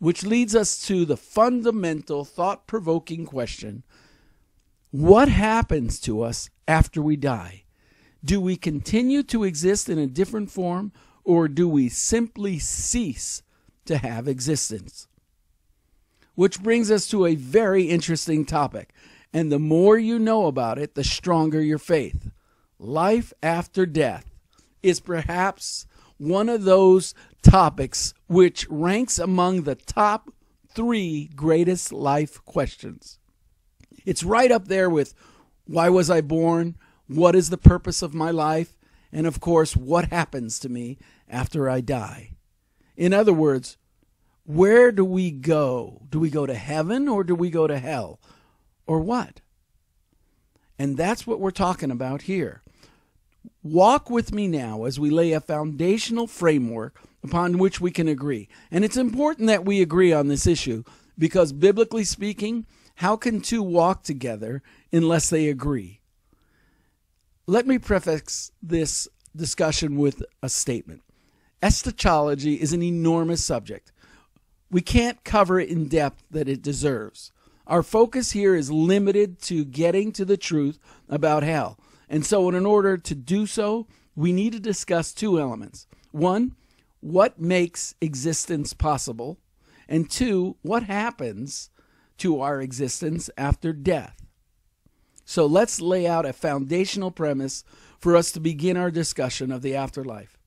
which leads us to the fundamental, thought-provoking question: what happens to us after we die? Do we continue to exist in a different form, or do we simply cease to have existence? Which brings us to a very interesting topic, and the more you know about it, the stronger your faith. Life after death is perhaps one of those topics which ranks among the top 3 greatest life questions. It's right up there with: why was I born? What is the purpose of my life? And of course, what happens to me after I die? In other words, where do we go? Do we go to heaven, or do we go to hell? Or what? And that's what we're talking about here. Walk with me now as we lay a foundational framework upon which we can agree. And it's important that we agree on this issue, because biblically speaking, how can 2 walk together unless they agree? Let me preface this discussion with a statement. Eschatology is an enormous subject. We can't cover it in depth that it deserves. Our focus here is limited to getting to the truth about hell. And so in order to do so, we need to discuss 2 elements. 1, what makes existence possible? And 2, what happens to our existence after death? So let's lay out a foundational premise for us to begin our discussion of the afterlife.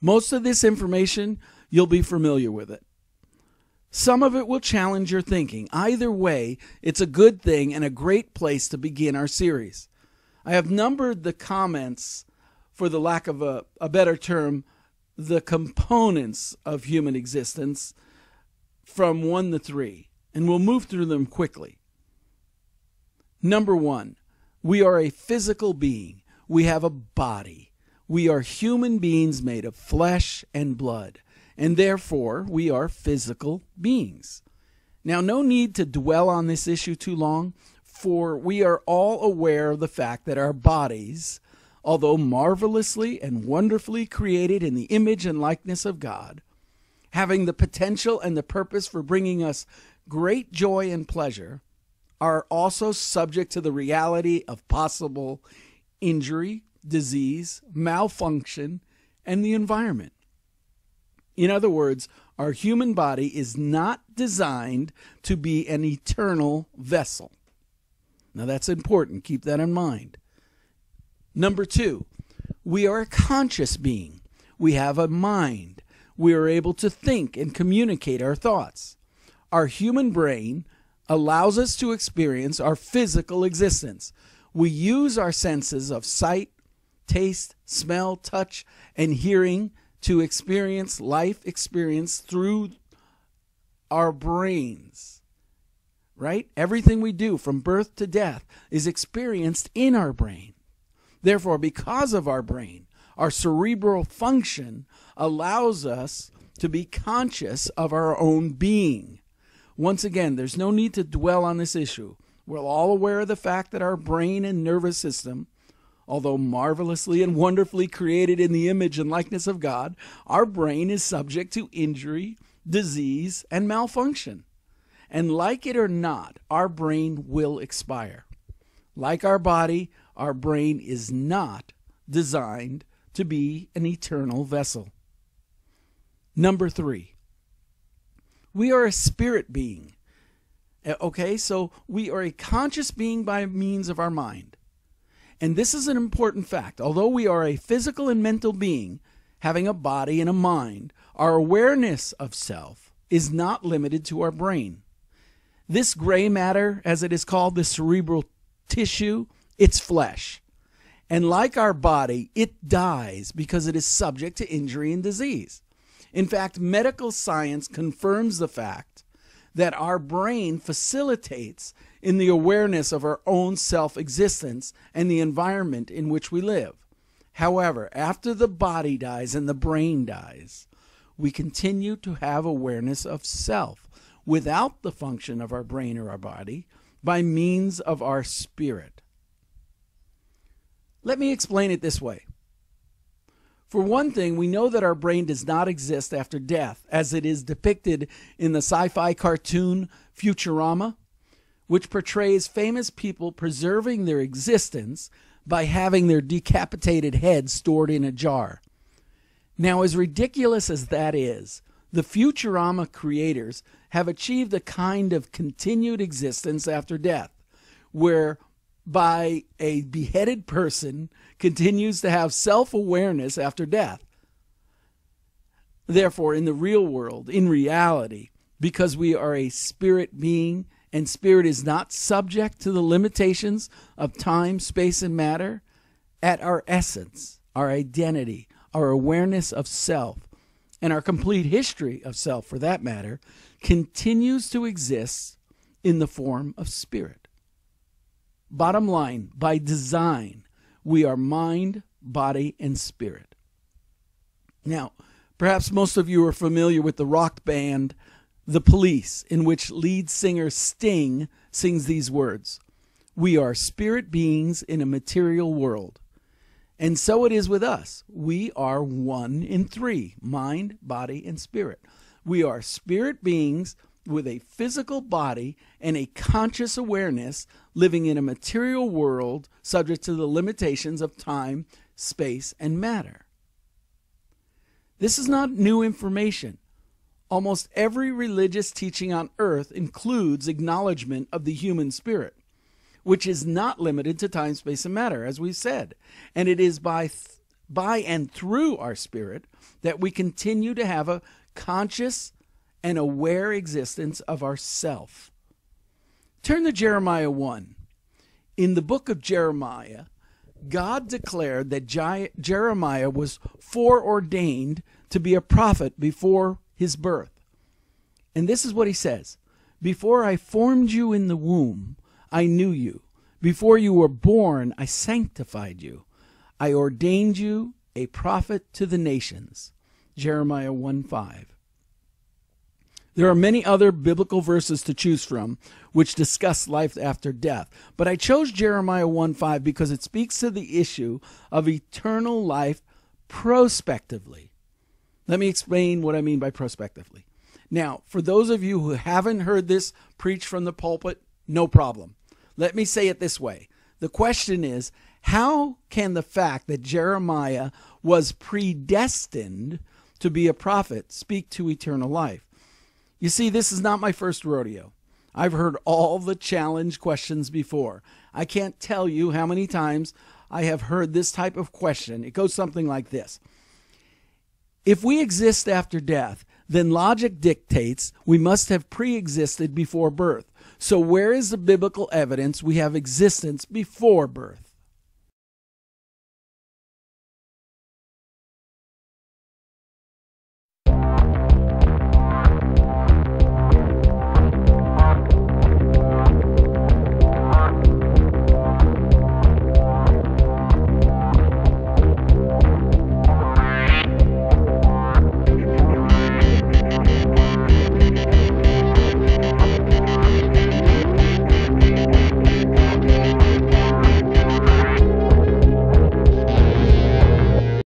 Most of this information, you'll be familiar with it. Some of it will challenge your thinking. Either way, it's a good thing and a great place to begin our series. I have numbered the comments, for the lack of a better term, the components of human existence, from 1 to 3, and we'll move through them quickly. Number 1, we are a physical being. We have a body. We are human beings made of flesh and blood, and therefore we are physical beings. Now, no need to dwell on this issue too long, for we are all aware of the fact that our bodies, although marvelously and wonderfully created in the image and likeness of God, having the potential and the purpose for bringing us great joy and pleasure, are also subject to the reality of possible injury, disease, malfunction, and the environment. In other words, our human body is not designed to be an eternal vessel. Now that's important. Keep that in mind. Number 2, we are a conscious being. We have a mind. We are able to think and communicate our thoughts. Our human brain allows us to experience our physical existence. We use our senses of sight, taste, smell, touch, and hearing to experience life experience through our brains. Right? Everything we do from birth to death is experienced in our brain. Therefore, because of our brain, our cerebral function allows us to be conscious of our own being. Once again, there's no need to dwell on this issue. We're all aware of the fact that our brain and nervous system, although marvelously and wonderfully created in the image and likeness of God, our brain is subject to injury, disease, and malfunction. And like it or not, our brain will expire. Like our body, our brain is not designed to be an eternal vessel. Number 3, we are a spirit being. Okay, so we are a conscious being by means of our mind. And this is an important fact. Although we are a physical and mental being, having a body and a mind, our awareness of self is not limited to our brain. This gray matter, as it is called, the cerebral tissue, it's flesh. And like our body, it dies because it is subject to injury and disease. In fact, medical science confirms the fact that our brain facilitates in the awareness of our own self-existence and the environment in which we live. However, after the body dies and the brain dies, we continue to have awareness of self without the function of our brain or our body by means of our spirit. Let me explain it this way. For one thing, we know that our brain does not exist after death, as it is depicted in the sci-fi cartoon Futurama, which portrays famous people preserving their existence by having their decapitated heads stored in a jar. Now, as ridiculous as that is, the Futurama creators have achieved a kind of continued existence after death, whereby a beheaded person continues to have self-awareness after death. Therefore, in the real world, in reality, because we are a spirit being, and spirit is not subject to the limitations of time, space, and matter, at our essence, our identity, our awareness of self, and our complete history of self, for that matter, continues to exist in the form of spirit. Bottom line, by design, we are mind, body, and spirit. Now, perhaps most of you are familiar with the rock band The Police, in which lead singer Sting sings these words: "We are spirit beings in a material world." And so it is with us. We are one in three: mind, body, and spirit. We are spirit beings with a physical body and a conscious awareness, living in a material world subject to the limitations of time, space, and matter. This is not new information. Almost every religious teaching on earth includes acknowledgement of the human spirit, which is not limited to time, space, and matter, as we've said. And it is by and through our spirit that we continue to have a conscious and aware existence of ourself. Turn to Jeremiah 1. In the book of Jeremiah, God declared that Jeremiah was foreordained to be a prophet before his birth. And this is what he says: "Before I formed you in the womb, I knew you. Before you were born, I sanctified you. I ordained you a prophet to the nations." Jeremiah 1:5. There are many other biblical verses to choose from which discuss life after death, but I chose Jeremiah 1:5 because it speaks to the issue of eternal life prospectively. Let me explain what I mean by prospectively. Now, for those of you who haven't heard this preached from the pulpit, no problem. Let me say it this way. The question is, how can the fact that Jeremiah was predestined to be a prophet speak to eternal life? You see, this is not my first rodeo. I've heard all the challenge questions before. I can't tell you how many times I have heard this type of question. It goes something like this: if we exist after death, then logic dictates we must have pre-existed before birth. So where is the biblical evidence we have existence before birth?